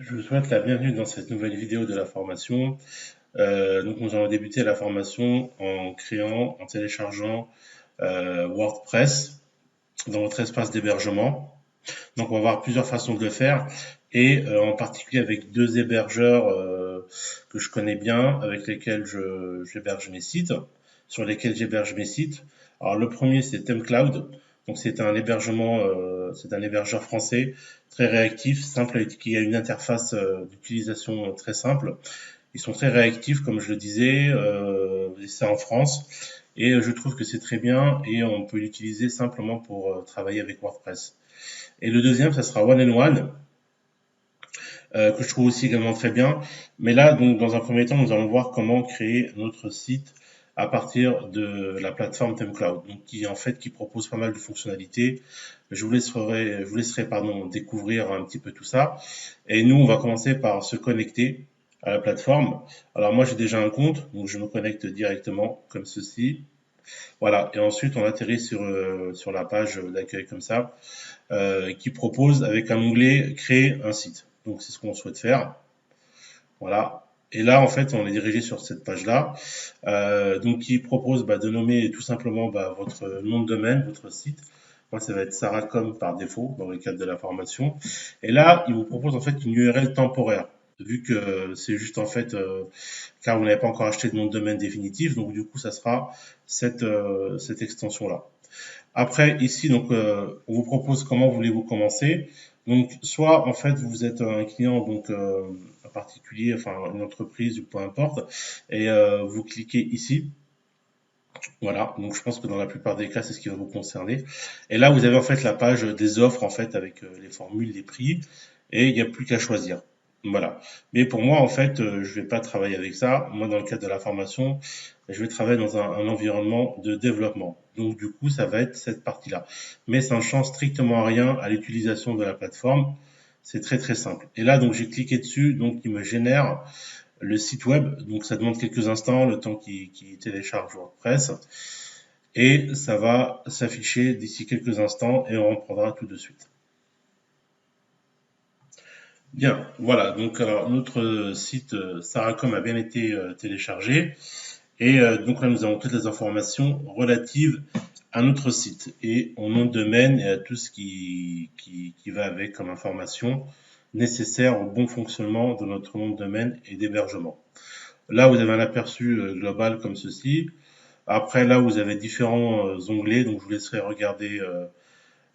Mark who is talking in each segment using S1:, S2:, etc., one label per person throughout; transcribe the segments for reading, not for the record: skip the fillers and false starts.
S1: Je vous souhaite la bienvenue dans cette nouvelle vidéo de la formation. Donc nous allons débuter la formation en téléchargeant WordPress dans votre espace d'hébergement. Donc on va voir plusieurs façons de le faire et en particulier avec deux hébergeurs que je connais bien, avec lesquels j'héberge mes sites, sur lesquels j'héberge mes sites. Alors le premier c'est ThemeCloud, donc c'est un hébergeur français très réactif, simple, qui a une interface d'utilisation très simple. Ils sont très réactifs, comme je le disais, c'est en France, et je trouve que c'est très bien et on peut l'utiliser simplement pour travailler avec WordPress. Et le deuxième, ça sera One and One, que je trouve aussi également très bien. Mais là, donc, dans un premier temps, nous allons voir comment créer notre site à partir de la plateforme ThemeCloud, donc qui propose pas mal de fonctionnalités. Je vous laisserai découvrir un petit peu tout ça. Et nous, on va commencer par se connecter à la plateforme. Alors moi, j'ai déjà un compte, donc je me connecte directement comme ceci. Voilà. Et ensuite, on atterrit sur la page d'accueil comme ça, qui propose avec un onglet créer un site. Donc c'est ce qu'on souhaite faire. Voilà. Et là, en fait, on est dirigé sur cette page-là, donc qui propose de nommer tout simplement votre nom de domaine, votre site. Moi, ça va être Saracom par défaut dans le cadre de la formation. Et là, il vous propose en fait une URL temporaire, vu que c'est juste en fait car vous n'avez pas encore acheté de nom de domaine définitif, donc du coup, ça sera cette extension-là. Après, ici, donc, on vous propose comment voulez-vous commencer. Donc, soit en fait vous êtes un client, donc un particulier, enfin une entreprise ou peu importe, et vous cliquez ici. Voilà, donc je pense que dans la plupart des cas, c'est ce qui va vous concerner. Et là, vous avez en fait la page des offres en fait avec les formules, les prix, et il n'y a plus qu'à choisir. Voilà. Mais pour moi, en fait, je vais pas travailler avec ça. Moi, dans le cadre de la formation, je vais travailler dans un environnement de développement. Donc, du coup, ça va être cette partie-là. Mais ça ne change strictement rien à l'utilisation de la plateforme. C'est très très simple. Et là, donc, j'ai cliqué dessus, donc il me génère le site web. Donc, ça demande quelques instants, le temps qu'il télécharge WordPress. Et ça va s'afficher d'ici quelques instants et on reprendra tout de suite. Bien, voilà, donc alors, notre site Saracom a bien été téléchargé et donc là nous avons toutes les informations relatives à notre site et au nom de domaine et à tout ce qui va avec comme information nécessaire au bon fonctionnement de notre nom de domaine et d'hébergement. Là vous avez un aperçu global comme ceci. Après là vous avez différents onglets, donc je vous laisserai regarder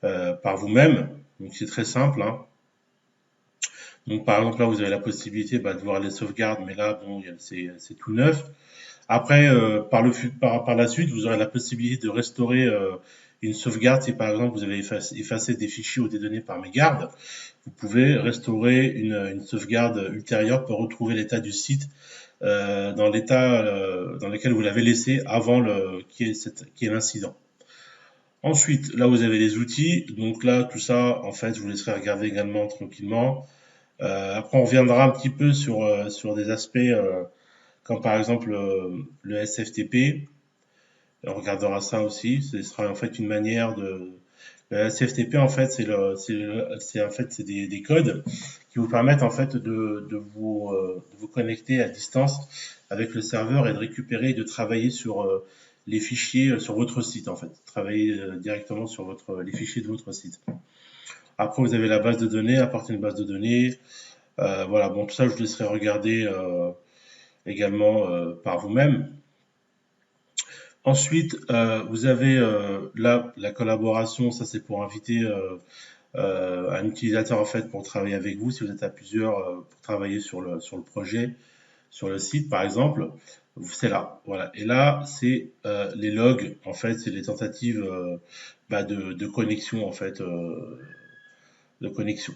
S1: par vous-même. Donc c'est très simple, hein. Donc, par exemple, là, vous avez la possibilité de voir les sauvegardes, mais là, bon, c'est tout neuf. Après, par la suite, vous aurez la possibilité de restaurer une sauvegarde. Si, par exemple, vous avez effacé des fichiers ou des données par mégarde, vous pouvez restaurer une sauvegarde ultérieure pour retrouver l'état du site dans l'état dans lequel vous l'avez laissé avant qu'il y ait l'incident. Ensuite, là, vous avez les outils. Donc là, tout ça, en fait, je vous laisserai regarder également tranquillement. Après, on reviendra un petit peu sur des aspects comme par exemple le SFTP. On regardera ça aussi. Ce sera en fait une manière de. Le SFTP, en fait, c'est des codes qui vous permettent en fait de vous connecter à distance avec le serveur et de récupérer et de travailler sur les fichiers sur votre site en fait. Travailler directement sur les fichiers de votre site. Après, vous avez la base de données, apporter une base de données. Voilà, bon, tout ça, je vous laisserai regarder également par vous-même. Ensuite, vous avez là la collaboration, ça c'est pour inviter un utilisateur en fait pour travailler avec vous, si vous êtes à plusieurs pour travailler sur le projet, sur le site par exemple, c'est là, voilà. Et là, c'est les logs, en fait, c'est les tentatives de connexion en fait, de connexion.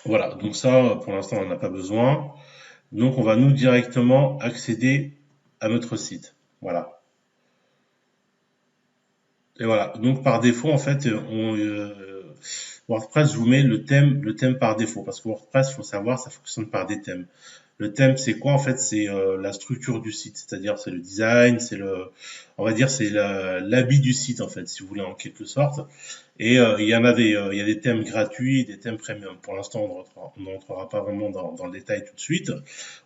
S1: Voilà, donc ça, pour l'instant, on n'a pas besoin. Donc, on va nous directement accéder à notre site. Voilà. Et voilà. Donc, par défaut, en fait, WordPress vous met le thème par défaut. Parce que WordPress, il faut savoir, ça fonctionne par des thèmes. Le thème, c'est quoi? En fait, c'est la structure du site, c'est-à-dire c'est le design, on va dire, c'est l'habit du site, en fait, si vous voulez, en quelque sorte. Et il y a des thèmes gratuits et des thèmes premium. Pour l'instant, on ne rentrera pas vraiment dans le détail tout de suite.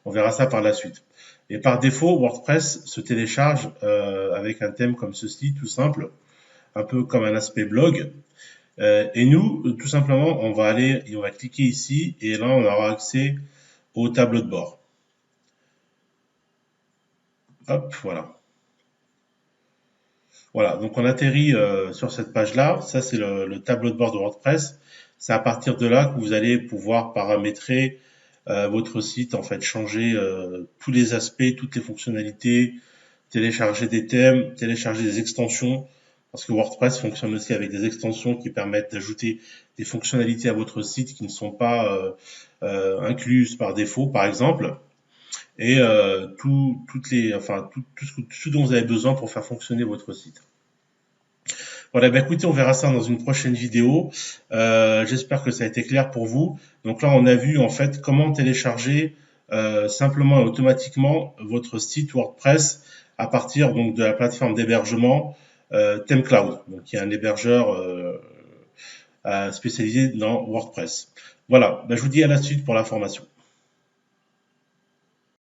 S1: On verra ça par la suite. Et par défaut, WordPress se télécharge avec un thème comme ceci, tout simple, un peu comme un aspect blog. Et nous, tout simplement, on va aller et on va cliquer ici et là, on aura accès au tableau de bord. Hop, voilà. Voilà, donc on atterrit sur cette page-là. Ça, c'est le tableau de bord de WordPress. C'est à partir de là que vous allez pouvoir paramétrer votre site, en fait, changer tous les aspects, toutes les fonctionnalités, télécharger des thèmes, télécharger des extensions, parce que WordPress fonctionne aussi avec des extensions qui permettent d'ajouter des fonctionnalités à votre site qui ne sont pas incluses par défaut, par exemple, et tout ce dont vous avez besoin pour faire fonctionner votre site. Voilà, bah écoutez, on verra ça dans une prochaine vidéo. J'espère que ça a été clair pour vous. Donc là, on a vu en fait comment télécharger simplement et automatiquement votre site WordPress à partir donc de la plateforme d'hébergement ThemeCloud, donc qui est un hébergeur spécialisé dans WordPress. Voilà, bah, je vous dis à la suite pour la formation.